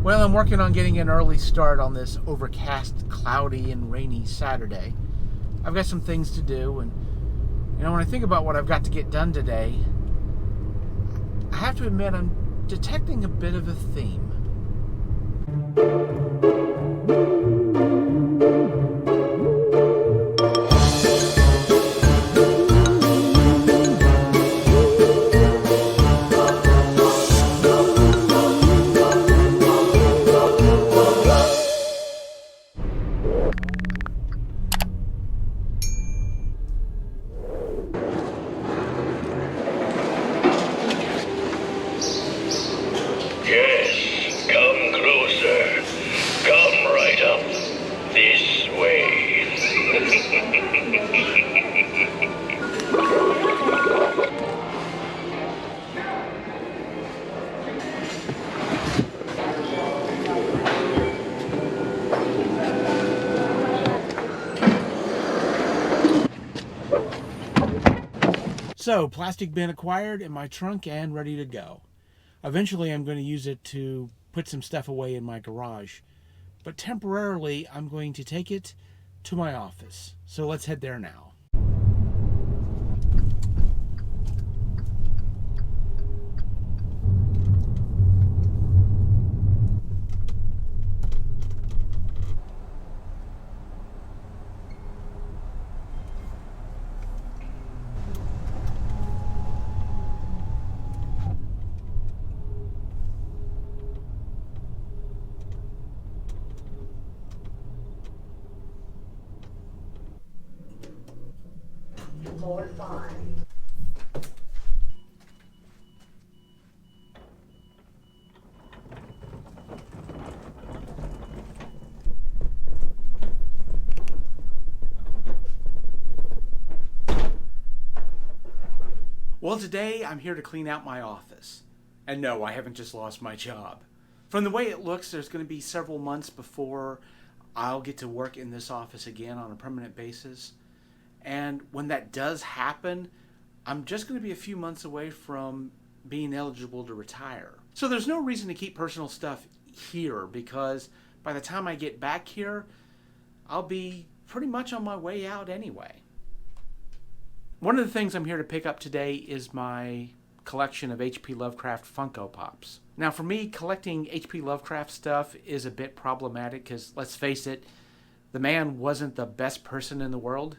Well, I'm working on getting an early start on this overcast, cloudy, and rainy Saturday. I've got some things to do, and when I think about what I've got to get done today, I have to admit I'm detecting a bit of a theme. Yes, come closer. Come right up this way. So, plastic bin acquired in my trunk and ready to go. Eventually, I'm going to use it to put some stuff away in my garage. But temporarily, I'm going to take it to my office. So let's head there now. Floor 5. Well, today I'm here to clean out my office. And no, I haven't just lost my job. From the way it looks, there's going to be several months before I'll get to work in this office again on a permanent basis. And when that does happen, I'm just going to be a few months away from being eligible to retire. So there's no reason to keep personal stuff here, because by the time I get back here, I'll be pretty much on my way out anyway. One of the things I'm here to pick up today is my collection of H.P. Lovecraft Funko Pops. Now, for me, collecting H.P. Lovecraft stuff is a bit problematic because, let's face it, the man wasn't the best person in the world,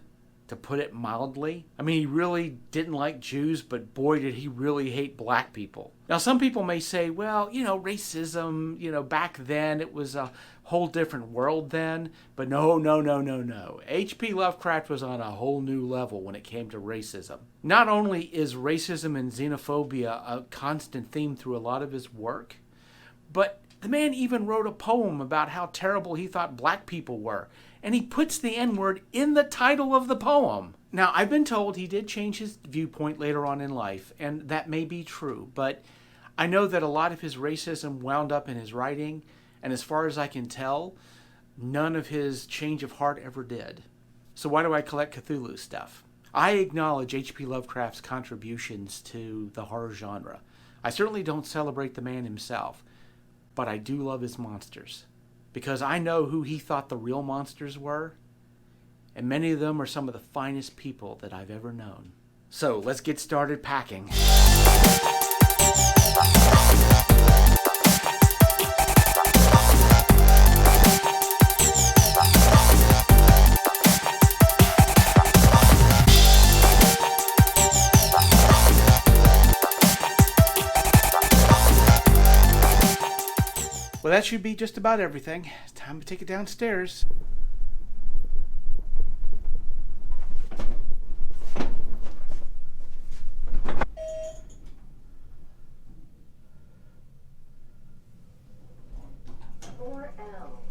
to put it mildly. I mean, he really didn't like Jews, but boy, did he really hate black people. Now, some people may say, well, racism, back then it was a whole different world then. But no. H.P. Lovecraft was on a whole new level when it came to racism. Not only is racism and xenophobia a constant theme through a lot of his work, but the man even wrote a poem about how terrible he thought black people were. And he puts the N-word in the title of the poem. Now, I've been told he did change his viewpoint later on in life, and that may be true, but I know that a lot of his racism wound up in his writing, and as far as I can tell, none of his change of heart ever did. So why do I collect Cthulhu stuff? I acknowledge H.P. Lovecraft's contributions to the horror genre. I certainly don't celebrate the man himself, but I do love his monsters. Because I know who he thought the real monsters were, and many of them are some of the finest people that I've ever known. So let's get started packing. Well, that should be just about everything. It's time to take it downstairs. Floor L.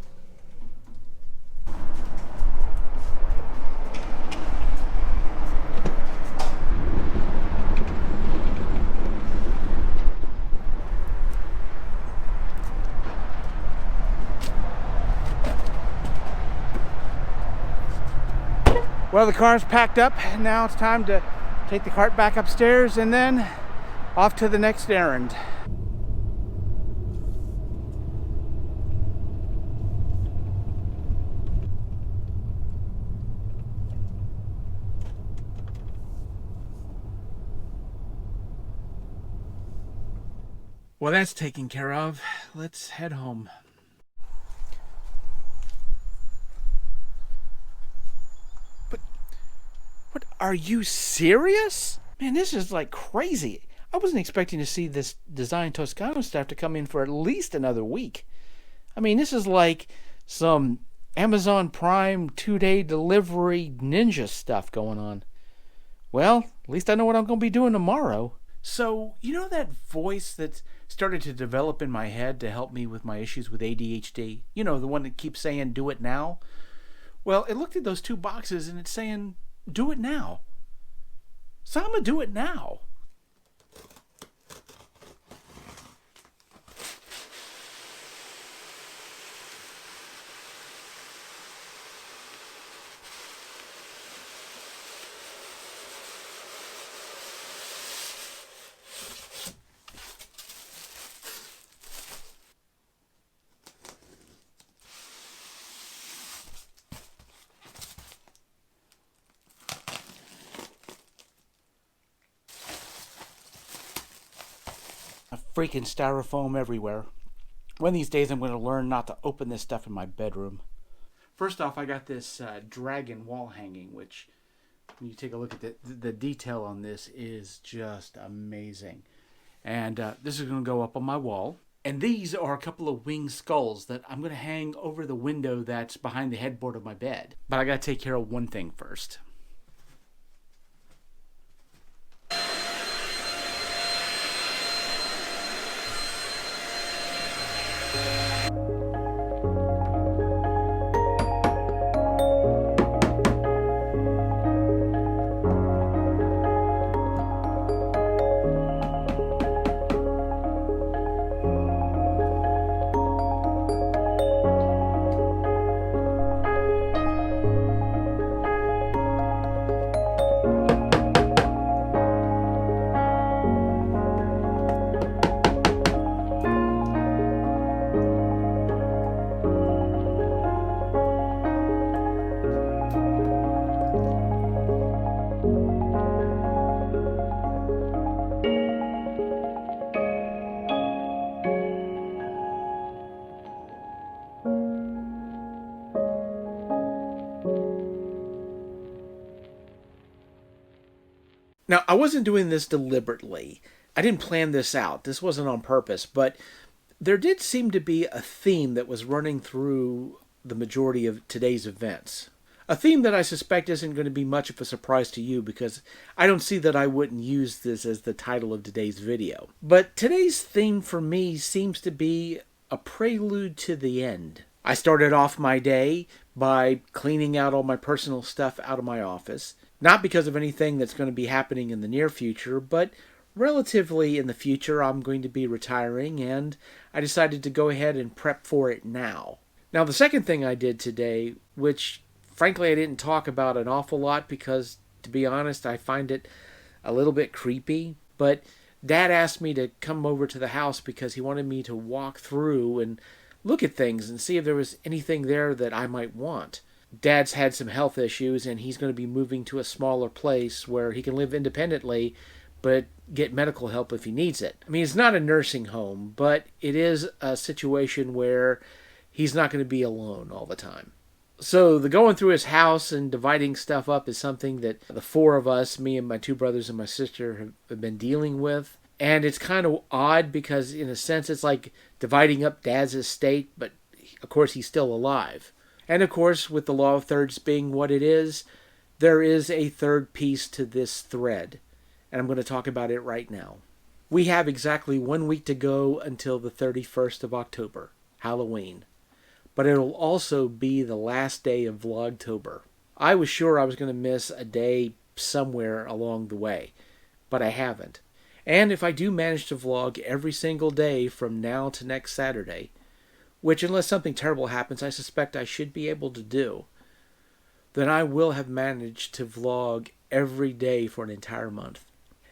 Well, the car's packed up. Now it's time to take the cart back upstairs and then off to the next errand. Well, that's taken care of. Let's head home. But, what, are you serious? Man, this is like crazy. I wasn't expecting to see this Design Toscano stuff to come in for at least another week. I mean, this is like some Amazon Prime 2-day delivery ninja stuff going on. Well, at least I know what I'm going to be doing tomorrow. So, you know that voice that's started to develop in my head to help me with my issues with ADHD? You know, the one that keeps saying, do it now? Well, it looked at those two boxes and it's saying, do it now. So I'm going to do it now. Freaking styrofoam everywhere. One of these days I'm going to learn not to open this stuff in my bedroom. First off, I got this dragon wall hanging, which when you take a look at the detail on this is just amazing. And this is going to go up on my wall. And these are a couple of winged skulls that I'm going to hang over the window that's behind the headboard of my bed. But I got to take care of one thing first. Now, I wasn't doing this deliberately. I didn't plan this out. This wasn't on purpose, but there did seem to be a theme that was running through the majority of today's events. A theme that I suspect isn't going to be much of a surprise to you because I don't see that I wouldn't use this as the title of today's video. But today's theme for me seems to be a prelude to the end. I started off my day by cleaning out all my personal stuff out of my office. Not because of anything that's going to be happening in the near future, but relatively in the future I'm going to be retiring, and I decided to go ahead and prep for it now. Now, the second thing I did today, which frankly I didn't talk about an awful lot because, to be honest, I find it a little bit creepy, but Dad asked me to come over to the house because he wanted me to walk through and look at things and see if there was anything there that I might want. Dad's had some health issues, and he's going to be moving to a smaller place where he can live independently, but get medical help if he needs it. I mean, it's not a nursing home, but it is a situation where he's not going to be alone all the time. So the going through his house and dividing stuff up is something that the four of us, me and my two brothers and my sister, have been dealing with. And it's kind of odd because, in a sense, it's like dividing up Dad's estate, but of course he's still alive. And of course, with the law of thirds being what it is, there is a third piece to this thread. And I'm going to talk about it right now. We have exactly 1 week to go until the 31st of October, Halloween. But it'll also be the last day of Vlogtober. I was sure I was going to miss a day somewhere along the way, but I haven't. And if I do manage to vlog every single day from now to next Saturday, which unless something terrible happens, I suspect I should be able to do, then I will have managed to vlog every day for an entire month.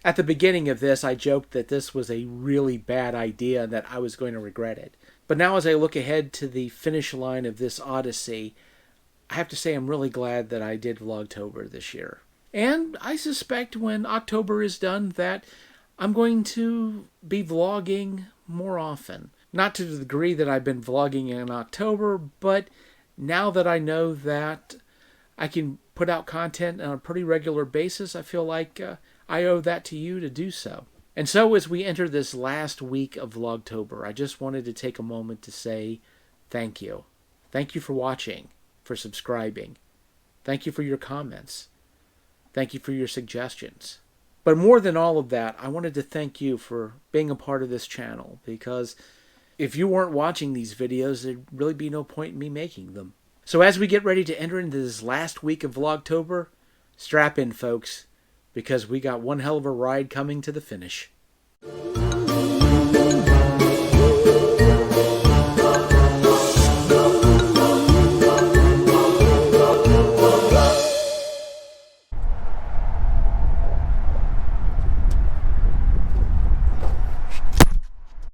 At the beginning of this, I joked that this was a really bad idea and that I was going to regret it. But now as I look ahead to the finish line of this odyssey, I have to say I'm really glad that I did Vlogtober this year. And I suspect when October is done that I'm going to be vlogging more often. Not to the degree that I've been vlogging in October, but now that I know that I can put out content on a pretty regular basis, I feel like I owe that to you to do so. And so as we enter this last week of Vlogtober, I just wanted to take a moment to say thank you. Thank you for watching, for subscribing. Thank you for your comments. Thank you for your suggestions. But more than all of that, I wanted to thank you for being a part of this channel, because if you weren't watching these videos, there'd really be no point in me making them. So as we get ready to enter into this last week of Vlogtober, strap in, folks, because we got one hell of a ride coming to the finish.